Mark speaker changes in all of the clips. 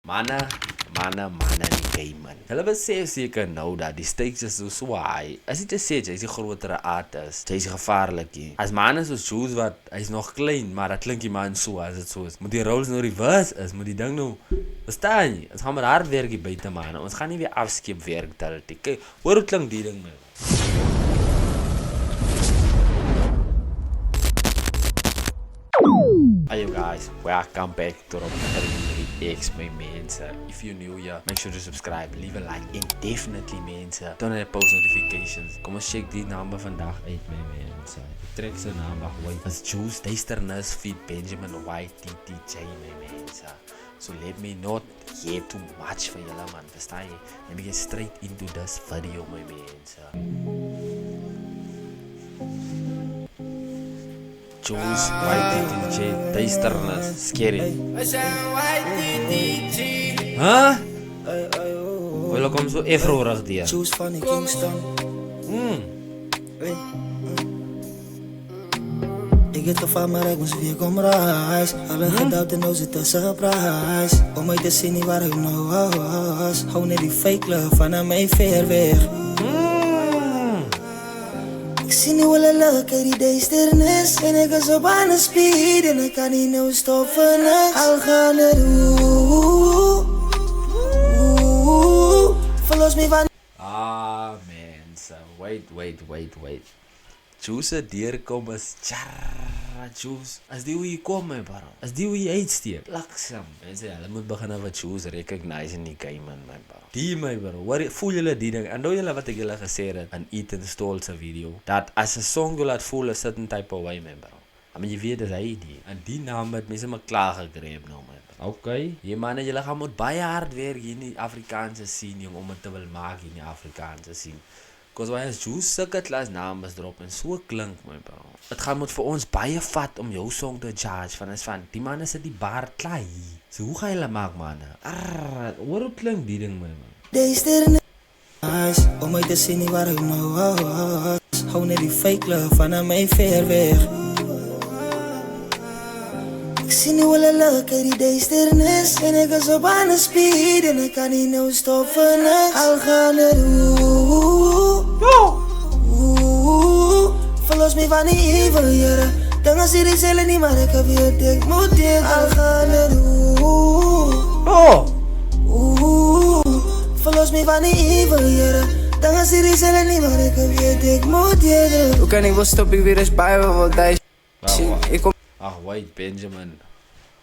Speaker 1: Manne nie gay man. Hulle besef seker nou dat die stakes is so swaai. As jy sê jy is 'n grotere artist, jy is gevaarlik. As manne soos Juice wat hy's nog klein, maar dat klink die man so as dit so is. Moet die roles nou reverse is, moet die ding nou verstaan jy? Ons gaan met hard werk buite manne. Ons gaan nie weer afskeep werk tel. Kyk, hoor hoe klink die ding nou. Hi you guys, welcome back to X my mense. If you're new here, make sure to subscribe, leave a like and definitely mense, turn on the post notifications. Kom ons check die number vandag uit my mense. Ek trek sy naam weg, wait. As Juice, Duisternis, feed Benjamin YTTJ my mense. So let me not hear too much van julle man, verstaan jy? Let me get straight into this video my mense. Juice, YTTJ, Duisternis, scary. Huh? Wel kom so efroerig die.
Speaker 2: Juice van die Kingston. Ik het gevaar, maar ik moest weer komen reis. Alle gedouwd en nou zit een surprise. Om mij te zien niet waar ik nou was. Hou net die fake love van mij ver weg. Ik zie nu wel een leuk uit die duisternis. En ik is op aan de speed en ik kan niet nou stoppen. Al gaan het verlos me van.
Speaker 1: Mense, wait. Juice deurkom is tjarra Juice. As die hoe jy kom my bro. As die hoe jy uitsteek. Laksam. Mense, hulle moet begin wat Juice recognize in die game in my bro. Die my bro. Voel julle die ding? En nou julle wat ek julle gesê het aan Ethan Stol se video. Dat as 'n song jy laat voel 'n certain type of way my bro. I mean jy weet dis hy die. En die naam het mense maar klaar gegreep nou my bro. Okay. Jy manne, julle gaan moet baie hard werk hier in die Afrikaanse scene jong om dit te wil maak in die Afrikaanse scene. Because why is Juice sulke klas names drop en so klink my bro. Het gaan moet vir ons baie vat om jou song te judge van die manne sit die bar klaar hier. So hoe gaan julle maak manne? Hoor hoe klink die ding my man.
Speaker 2: Duisternis. Om mij te zien niet waar ik nou was. Hou net die fake love van mij ver weg. Ik zie nu wel een leuk uit die duisternis. En ik is op aan de speed en ik kan niet nou stoppen. Al gaan het verlos me van die evil jaren. Dan zie ik zelf niet, maar ik heb je dik moet dit. Al gaan het verlos me van die evil jaren. Dan zie ik zelf niet, maar ik heb je dik moet dit. Hoe kan ik wel stoppen, ik weer eens bij me wat hij ik kom.
Speaker 1: Ag, wait Benjamin.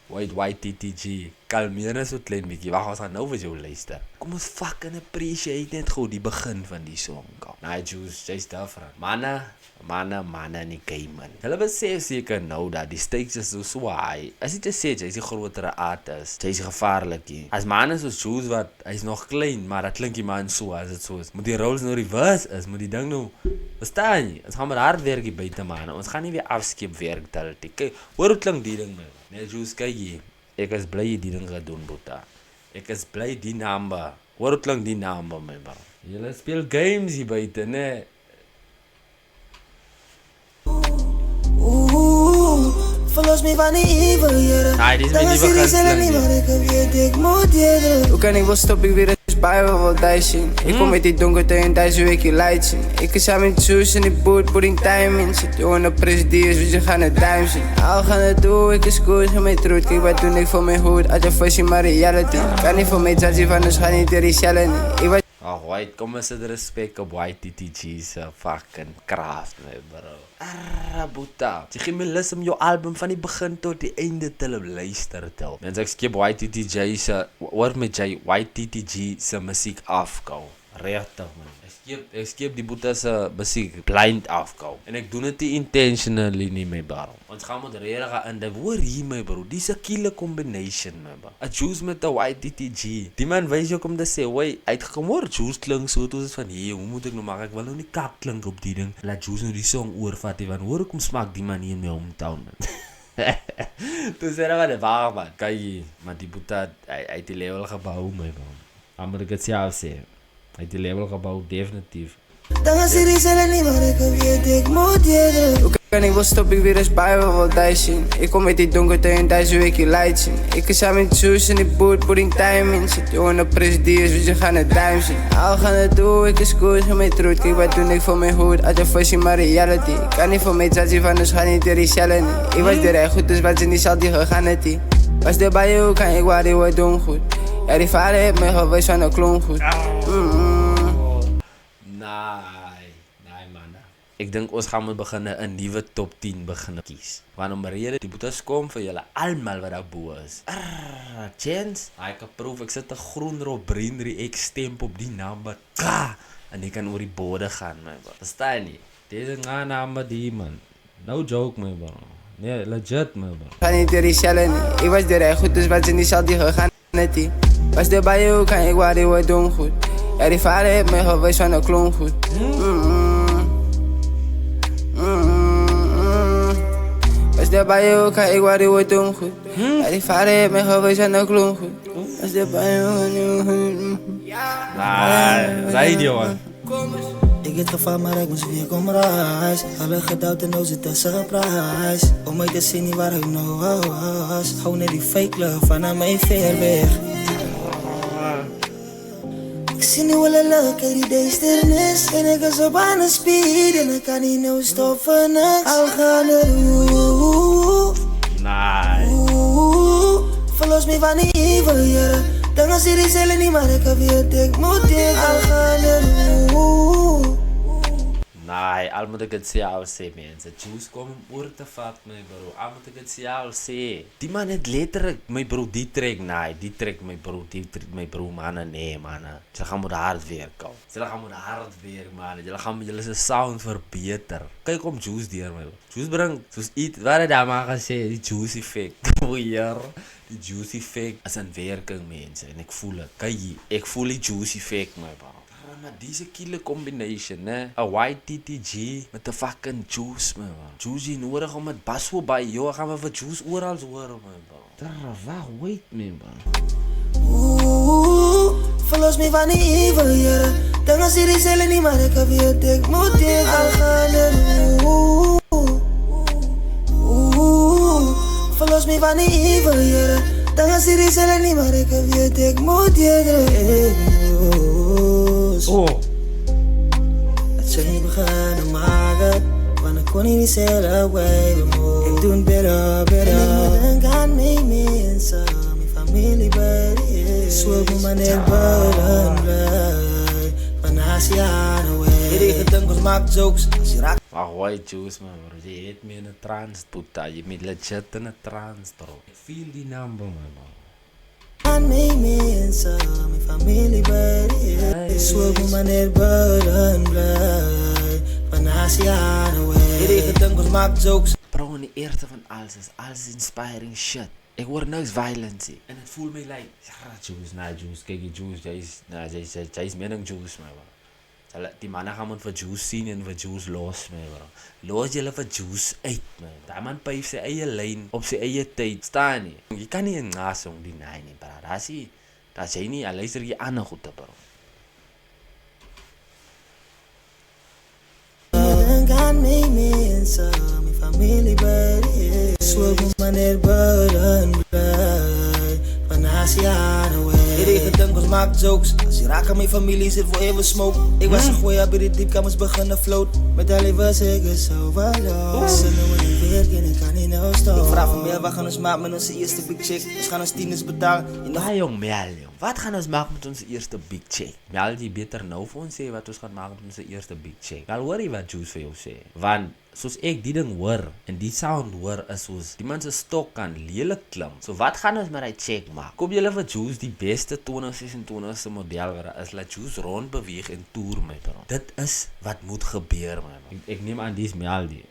Speaker 1: Wait YTTG. Kalmeer net so klein bietjie. Wag, ons gaan nou vir jou luister. Kom ons fucking appreciate net gou die begin van die song. Nee, Juice, jy's different. Manne nie gay man. Hulle besef seker nou dat die stakes is so swaai. As jy sê jy is 'n grotere artist, jy is gevaarlik. As manne soos Juice wat hy's nog klein, maar dat klink die man so as dit so is. Moet die roles nou reverse is, moet die ding nou verstaan jy? Ons gaan met hard werk buite manne. Ons gaan nie weer afskeep werk tel. Kyk, hoor hoe klink die ding nou. Nee, Juice, kyk hier. Ek is bly die ding gedoen, boeta. Ek is bly die number. Hoor hoe klink die number my bro. Julle speel games hier buite, nee.
Speaker 2: Verlos me van die evil jaren.
Speaker 1: Nee, die is my nieuwe
Speaker 2: gunsteling. Hoe kan ik wel stoppen, ik weer eens bij me wat hij zien. Ik kom uit die donkerte en deze week je light zien. Ik is samen met Juice in die boot, putting time in. Zit jongen op presidiers, dus je gaat het duim zien. Al gaan het doen, ik is goed, ga mij troet. Kijk wat toen ik voor mijn hoed, had je fussy maar reality. Kan niet voor mij judge van, dus ga niet ter die challenge.
Speaker 1: Ag, wait, kom ons het respect op YTTG's fucking craft, my bro. Boeta. Jy gee my lus om jou album van die begin tot die einde te luister tel. Mens ek skep YTTG se, hoor met jy YTTG se musiek afkou. Regtig man. Ek skep die boeta se musiek blind afkou. En ek doen dit nie intentionally nie, my bro. Ons gaan met regtig in die hoor hier my bro. Dis 'n killer combination my bro. A Juice met 'n YTTG. Die man wys jou kom te sê, "Wai, uitgekom hoor Juice klink so toe is van, "Hey, hoe moet ek nou maak? Ek wil nou nie kak klink op die ding. Laat Juice nou die song oorvat want hoor hoe kom smaak die man hier in my hometown man." Toe sê hulle waar man. Kyk, maar die boeta uit die level gebou my bro. Amper ek het self sê. Uit die level gebou definitief.
Speaker 2: Dan zie ik zelf niet, maar ik heb je dik moet dit. En ik wil stoppen, ik weer eens bij me wil thuis zien. Ik kom met die donkerte en thuis wil ik je light zien. Ik is aan met juice in die boot, pudding time in. Zit jongen op presidiers, dus je gaat het duim zien. Al gaan het doen, ik is goed, ga met troet. Kijk wat doe ik voor mijn hoed, uit de fussy maar reality. Ik kan niet voor mij judge van, dus ga niet de richelle niet. Ik was er echt goed, dus wat ze niet zal die gegaan het die. Was er bij jou, kan ik waar die wat doen goed. Ja, die vader heeft mij geweest van de klon goed.
Speaker 1: Nee man. Ik denk ons gaan beginnen een nieuwe top 10 beginnen kies. Waarom reden die boetes kom vir julle almal wat daar bo is. Chance. Ek proef ek sit 'n groen rob brindry ek stemp op die naam. En ek kan oor die bode gaan my bro. Verstaan jy nie? Deze gaan naam die man. No joke my bro. Nee, legit my bro.
Speaker 2: Ga niet de richelle niet. Ik was er echt goed, dus wat ze niet zal die gegaan net die. Was er bij jou, kan ik waar die wat doen goed. Ja, die vader heeft mij geweest van de klon goed. Was er bij jou, kan ik waar die wat doen goed. Ja, die vader heeft mij geweest van de klon goed. Was er bij jou,
Speaker 1: Zei die man.
Speaker 3: Ik het geval, maar ik moest weer komen reis. Alle gedouwd en nou zit een surprise. Om mij te zien niet waar ik nou was. Gewoon net die fake love van mij ver weg. Ik zie nu wel een leuk, die duisternis. En ik is op aan de speed en ik kan niet nou stoppen. Al gaan er verlos me van die evil, yeah. Dan als je die cellen niet, maar ik heb weer dik moet ik. Al gaan er
Speaker 1: Nee, al moet ek dit sê al sê mense. Juice kom om oor te vat my bro. Al moet ek dit sê al sê. Die man het letterlik my bro die trek my bro, die trek my bro manne nee manne. Jy gaan moet hard werk al. Jy gaan moet hard werk manne. Jy gaan met julle se sound verbeter. Kyk om Juice deur my bro. Juice bring soos iets wat het daar maar gesê, die Juice effect. Weer die Juice effect is 'n werking mense en ek voel dit. Kyk hier, ek voel die Juice effect my bro. Maar deze killer combination, né? A white TTG met 'n fucking Juice, man. Juice is nodig om met bas voorbij. Yo, gaan we vir Juice oral hoor, man. Wacht, wait me, man.
Speaker 3: Verlos me van die evil, yeah. Dan als je die cellen niet, maar ik heb weer dik moet ik. Al gaan er verlos me van die evil, yeah. Dan als je die cellen niet, maar ik heb weer dik moet ik. Het zijn niet beginnen maken, want ik kon niet zelf wijven. Ik doe het beter. En ik moet gaan mee mensen, mijn familie bij die. Zwolk me maar net buiten blij, van Azianen weg. Iedere gedankels maakt jokes, als je raakt.
Speaker 1: Wacht, white Juice, man, bro. Je heet me in een trance, puta. Je bent legit in een trance, bro. Ik feel die number, man.
Speaker 3: Aan mee mensen, mijn familie bij die. Zwolk me maar net buiten blij, van Azianen weg. Iedere gedankels maakt jokes.
Speaker 1: Bro, in de eerste van alles is inspiring shit. Ik hoor niks violence en het voelt me like, Juice, kijk die Juice, jij is mening Juice, man. Die mannen gaan voor Juice zien en voor Juice los, man, bro. Los jullie voor Juice uit, man. Die man heeft zijn eigen lijn op zijn eigen tijd. Staan niet. Je kan niet een naasong die nee, bro. Dat is niet, hij luistert je aan goed, bro.
Speaker 3: Gaan mee mensen, mijn familie bij die. Zwolk me maar net buiten blij, van Azianen weg. Iedere gedankels maakt jokes, als je raakt aan mijn familie zit voor even smoke. Ik was een goeie, bij de diepkamers beginnen float. Met alle was ik er zo verloren. Ze noemen niet werk en ik kan niet nou stoppen. Ik vraag van meer, wat gaan ons maken met onze eerste big check? Dus gaan ons tieners betalen.
Speaker 1: Ja jong, Mel, wat gaan ons maken met onze eerste big check? Mel, die beter nou voor ons sê wat ons gaan maken met onze eerste big check. Wel hoor je wat Juice voor jou sê. Want soos ek die ding hoor en die sound hoor is soos die man se stok kan lelik klim. So wat gaan ons met die check maak? Kom julle vir Juice die beste 2026 se model wat is laat Juice rond beweeg en toer my bro. Dit is wat moet gebeur my. Ek neem aan dis Mel die.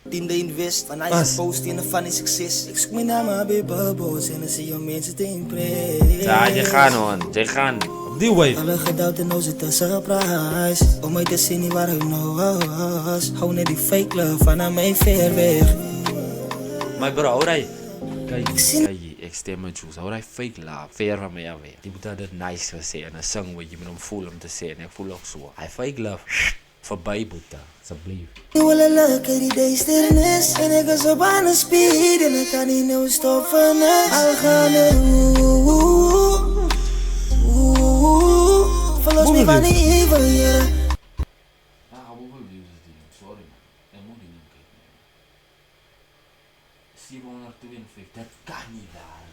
Speaker 3: Tiende in West, van hij is post in een funny succes. Ik zoek mijn naam aan bij bubbles en dan zie je mensen te impress.
Speaker 1: Ja, je gaat man, je gaat. Op die way.
Speaker 3: Alle gedouwd en nou zit een surprise. Om mij te zien niet waar ik nou was. Hou net die fake love van mij ver weg.
Speaker 1: My bro, hoor hij. Kijk, ik stem met Juice. Hoor hij fake love, ver van mij af weer. Die moet dat nice gaan zeggen en dan zingen wat je met hem voelt om te zeggen. Ik voel ook zo. Hij fake love. Verby Boeta, asseblief.
Speaker 3: Ik wil een leuke die duisternis. En ik is op aan de speed. En ik kan niet nou stoppen. Al gaan er verlos me van die evil, yeah.
Speaker 1: Hoeveel views is die? Sorry man, ik moet die niet kijken. 752, dat kan niet waar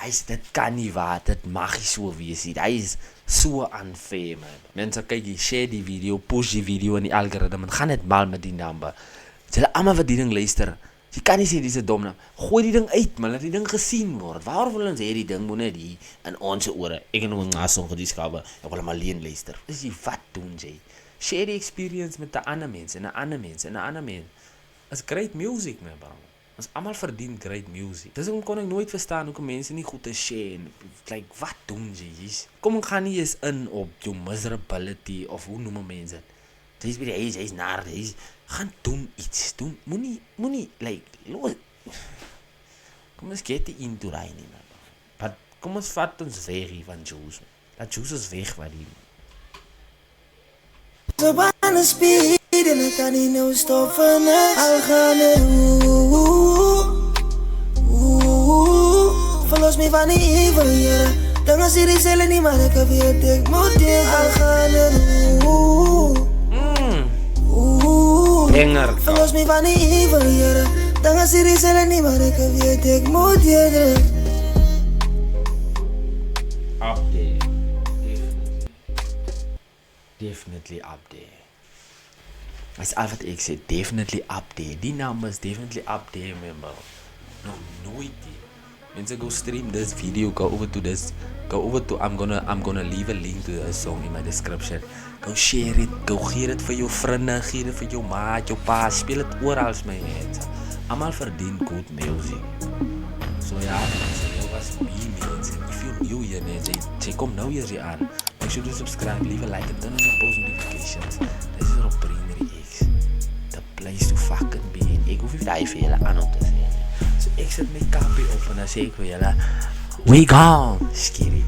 Speaker 1: wees. Dat kan niet waar, dat mag niet zo wees. Hij is so unfair man. Mensen kyk, jy share die video, push die video in die algoritme en gaan net mal met die number. Julle almal wat die ding luister, jy kan nie sê dis 'n dom naam. Gooi die ding uit man, laat die ding gesien word. Waar wil ons hê die ding moet net hier in ons ore. Ek en ons naas ongediskabe, ek wil hom alleen luister. Dis jy wat doen jy? Share die experience met 'n ander mens en 'n ander mens en 'n ander mens. It's great music man bro. Ons almal verdien great music. Dis hoekom kon ek nooit verstaan hoekom mense nie goed te share. Like wat doen jy? Kom ek gaan nie eens in op jou miserability of hoe noem mense dit. Dis by die hy's naar, hy's gaan doen iets. Doen moenie like los. Kom ons get into raai nie man. Maar kom ons vat ons weg hier van Juice. Laat Juice is weg van die.
Speaker 3: Op aan de speed. En ik kan niet nou stoppen. Al gaan er verlos me van die evil, yeah. Dan als jullie zullen niet, maar ik heb je dik moet je. Al gaan er verlos me van die evil, yeah. Dan als jullie zullen niet, maar ik heb je dik moet je.
Speaker 1: Up there. Definitely up there. That's all wat ek sê, definitely up there. Die naam is definitely up there, remember. Nog nooit die. Mense go stream this video, go over to I'm gonna leave a link to this song in my description. Go share it, go gee dit vir jou vriende, gee dit vir jou maat, jou pa, speel dit oral my mense. Almal verdien good music. So ja, mense, jou was me mense. If you new here, mense, jy kom nou hier aan. Make sure to subscribe, leave a like and turn on your post notifications. This is op Primary X. The place to fucking be. En ek hoef nie vir julle aan om te sê. So ek sit my kapie op en dan sê ek vir julle, we gone, skierie.